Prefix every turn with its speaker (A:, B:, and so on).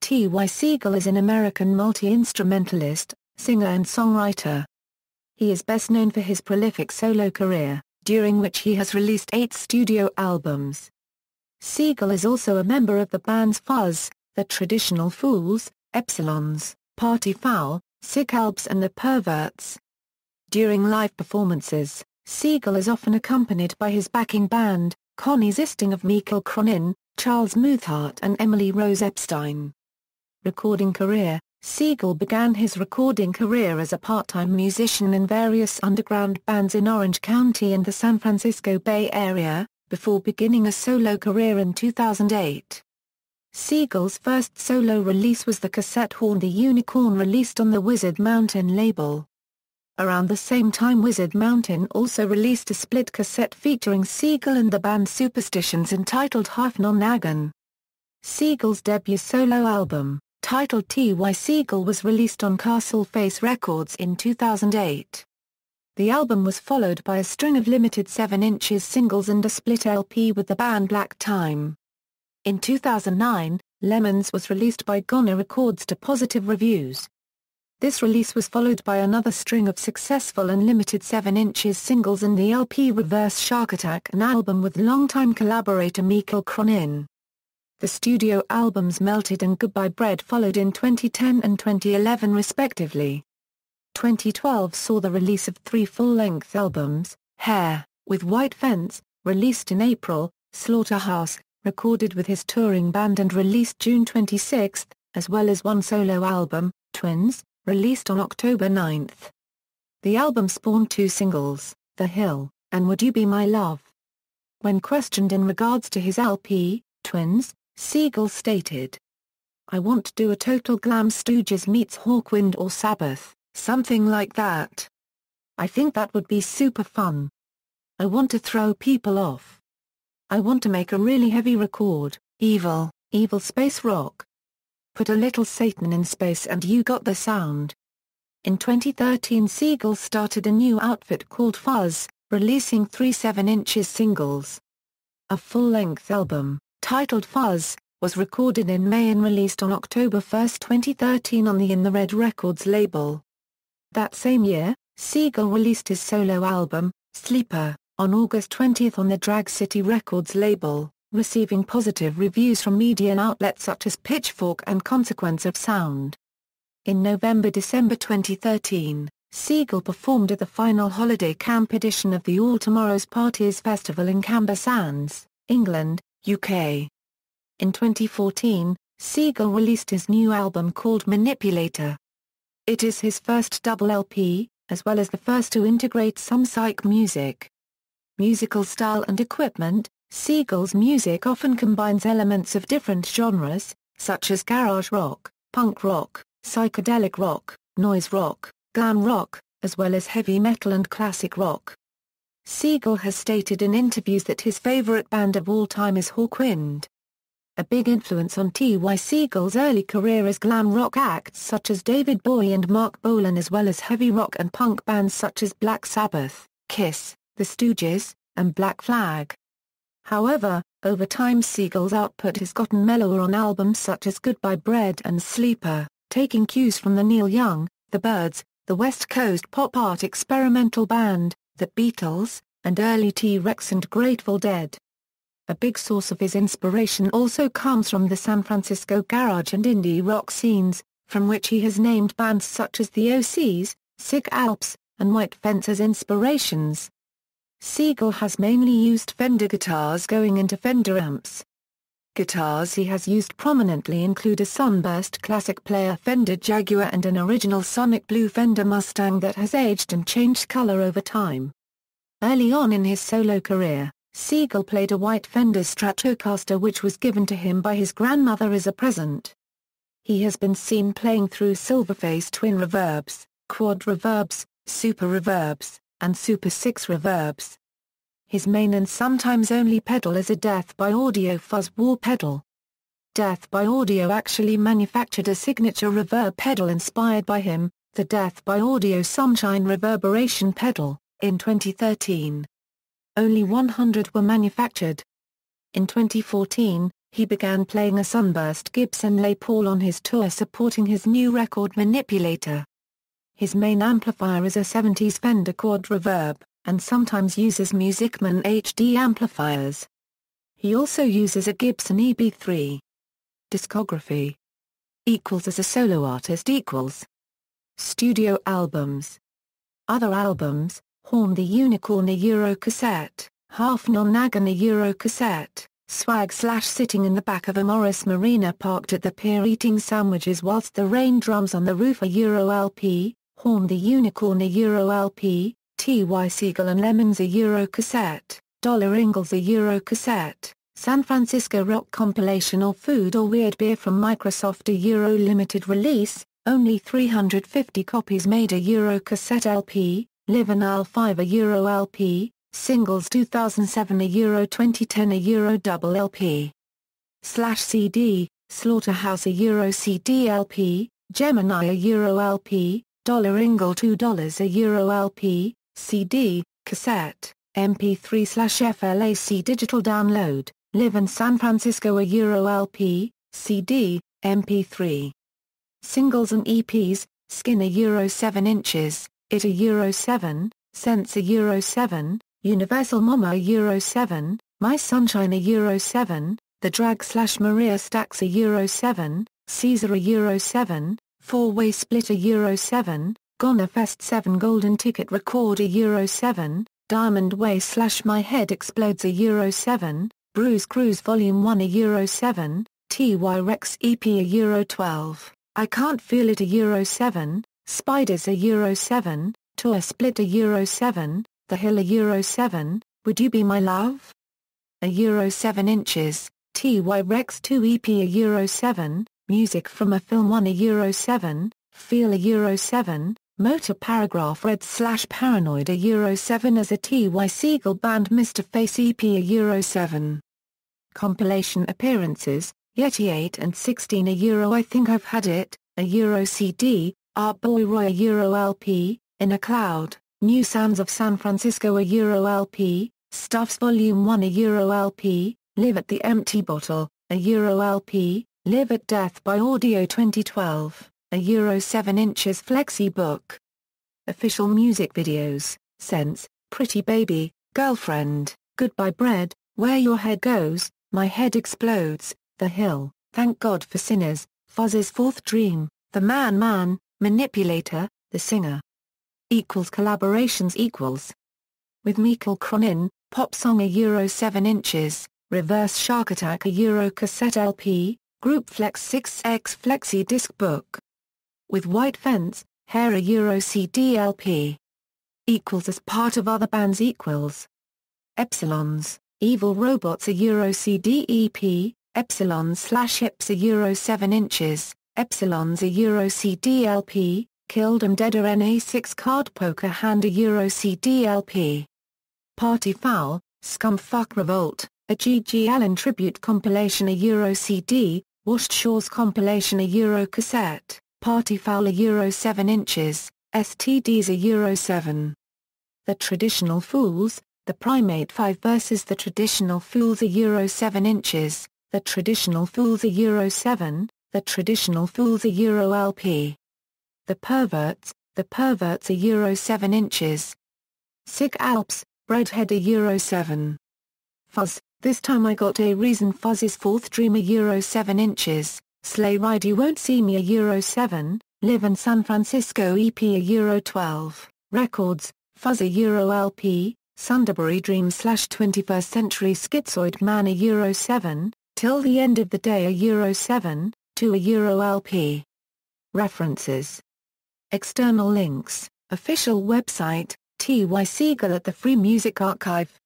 A: Segall is an American multi-instrumentalist, singer and songwriter. He is best known for his prolific solo career, during which he has released 8 studio albums. Segall is also a member of the bands Fuzz, the Traditional Fools, Epsilons, Party Fowl, Alps and the Perverts. During live performances, Segall is often accompanied by his backing band, Conisisting of Mikal Cronin, Charles Moothart and Emily Rose Epstein. Recording career: Segall began his recording career as a part-time musician in various underground bands in Orange County and the San Francisco Bay Area, before beginning a solo career in 2008. Segall's first solo release was the cassette Horn the Unicorn, released on the Wizard Mountain label. Around the same time, Wizard Mountain also released a split cassette featuring Segall and the band Superstitions entitled Half Non Nagan. Segall's debut solo album, titled Segall, was released on Castle Face Records in 2008. The album was followed by a string of limited 7" singles and a split LP with the band Black Time. In 2009, Lemons was released by Goner Records to positive reviews. This release was followed by another string of successful and limited 7" singles and the LP Reverse Shark Attack, an album with longtime collaborator Mikal Cronin. The studio albums Melted and Goodbye Bread followed in 2010 and 2011 respectively. 2012 saw the release of 3 full-length albums: Hair, with White Fence, released in April; Slaughterhouse, recorded with his touring band and released June 26, as well as 1 solo album, Twins, released on October 9. The album spawned 2 singles, The Hill, and Would You Be My Love. When questioned in regards to his LP, Twins, Segall stated, "I want to do a total Glam Stooges meets Hawkwind or Sabbath, something like that. I think that would be super fun. I want to throw people off. I want to make a really heavy record, evil space rock. Put a little Satan in space and you got the sound." In 2013, Segall started a new outfit called Fuzz, releasing 3 7" singles. A full-length album, titled Fuzz, was recorded in May and released on October 1, 2013 on the In the Red Records label. That same year, Segall released his solo album, Sleeper, on August 20 on the Drag City Records label, receiving positive reviews from media outlets such as Pitchfork and Consequence of Sound. In November-December 2013, Segall performed at the final holiday camp edition of the All Tomorrow's Parties Festival in Camber Sands, England, UK. In 2014, Segall released his new album called Manipulator. It is his first double LP, as well as the first to integrate some psych music. Musical style and equipment: Segall's music often combines elements of different genres, such as garage rock, punk rock, psychedelic rock, noise rock, glam rock, as well as heavy metal and classic rock. Segall has stated in interviews that his favorite band of all time is Hawkwind. A big influence on Segall's early career is glam rock acts such as David Bowie and Mark Bolan, as well as heavy rock and punk bands such as Black Sabbath, Kiss, The Stooges, and Black Flag. However, over time Segall's output has gotten mellower on albums such as Goodbye Bread and Sleeper, taking cues from the Neil Young, The Byrds, the West Coast pop art experimental band, The Beatles, and early T-Rex and Grateful Dead. A big source of his inspiration also comes from the San Francisco garage and indie rock scenes, from which he has named bands such as the OCs, Alps, and White Fence as inspirations. Segall has mainly used Fender guitars going into Fender amps. Guitars he has used prominently include a Sunburst Classic Player Fender Jaguar and an original Sonic Blue Fender Mustang that has aged and changed color over time. Early on in his solo career, Segall played a white Fender Stratocaster which was given to him by his grandmother as a present. He has been seen playing through Silverface twin reverbs, quad reverbs, super reverbs, and super 6 reverbs. His main and sometimes only pedal is a Death by Audio fuzz wah pedal. Death by Audio actually manufactured a signature reverb pedal inspired by him, the Death by Audio Sunshine Reverberation pedal, in 2013. Only 100 were manufactured. In 2014, He began playing a sunburst Gibson Les Paul on his tour supporting his new record Manipulator. His main amplifier is a 70s Fender Quad Reverb, and sometimes uses Musicman HD amplifiers. He also uses a Gibson EB3. Discography = as a solo artist = Studio albums. Other albums: Horn the Unicorn a Euro cassette, Half Non-Nagan a Euro cassette, Swag/Sitting in the back of a Morris Marina parked at the pier eating sandwiches whilst the rain drums on the roof a Euro LP, Horn the Unicorn a Euro LP, T.Y. Segall and Lemons a Euro cassette, Dollar Ingalls a Euro cassette, San Francisco Rock compilation or Food or Weird Beer from Microsoft a Euro limited release, only 350 copies made a Euro cassette LP, Live and Al 5 a Euro LP, Singles 2007 a Euro 2010 a Euro double LP. /CD, Slaughterhouse a Euro CD LP, Gemini a Euro LP, Dollar Ingle $2 a Euro LP, CD, cassette, MP3/FLAC digital download, Live in San Francisco a Euro LP, CD, MP3. Singles and EPs, Skin a Euro 7 inches, It a Euro 7, Sense a Euro 7, Universal Mama a Euro 7, My Sunshine a Euro 7, The Drag/Maria Stax a Euro 7, Caesar a Euro 7, Four-Way Split a Euro 7, Gonna Fest 7 Golden Ticket Record a Euro 7, Diamond Way/My Head Explodes a Euro 7, Bruise Cruise Volume 1 a Euro 7, T.Y. Rex EP a Euro 12, I Can't Feel It a Euro 7, Spiders a Euro 7, Tour Split a Euro 7, The Hill a Euro 7, Would You Be My Love? A Euro 7 inches, T.Y. Rex 2 EP a Euro 7, Music from a Film 1 a Euro 7, Feel a Euro 7, Motor Paragraph Red/Paranoid a Euro 7 as a T.Y. Segall Band Mr. Face EP a Euro 7. Compilation appearances, Yeti 8 and 16 a Euro I Think I've Had It, a Euro CD, Art Boy Roy a Euro LP, In a Cloud, New Sounds of San Francisco a Euro LP, Stuffs Volume 1 a Euro LP, Live at the Empty Bottle, a Euro LP, Live at Death by Audio 2012, a Euro 7 inches flexi book. Official music videos, Sense, Pretty Baby, Girlfriend, Goodbye Bread, Where Your Head Goes, My Head Explodes, The Hill, Thank God for Sinners, Fuzz's Fourth Dream, The Man, Manipulator, The Singer. Collaborations with Mikal Cronin, Pop Song a Euro 7 inches, Reverse Shark Attack a Euro cassette LP, Group Flex 6X Flexi Disc Book. With White Fence, Hair a Euro CD LP. As part of other bands Epsilons, Evil Robots a Euro CD EP, Epsilons/Ips a Euro 7 inches, Epsilons a Euro CD LP, Killed 'Em Dead or NA6 Card Poker Hand a Euro CD LP. Party Fowl, Scumfuck Revolt, a G.G. Allen tribute compilation a Euro CD, Washed Shores compilation a Euro cassette, Party Fowl a Euro 7 inches, STDs a Euro 7. The Traditional Fools, The Primate 5 vs. The Traditional Fools a Euro 7 inches, The Traditional Fools a Euro 7, The Traditional Fools a Euro LP. The Perverts a Euro 7 inches. Sick Alps, Breadhead a Euro 7. Fuzz, This Time I Got a Reason Fuzz's Fourth Dream a Euro 7 inches, Sleigh Ride You Won't See Me a Euro 7, Live in San Francisco EP a Euro 12, Records, Fuzz a Euro LP, Sunderbury Dream/21st Century Schizoid Man a Euro 7, Till the End of the Day a Euro 7, to a Euro LP. References. External links, official website, T.Y. Segall at the Free Music Archive.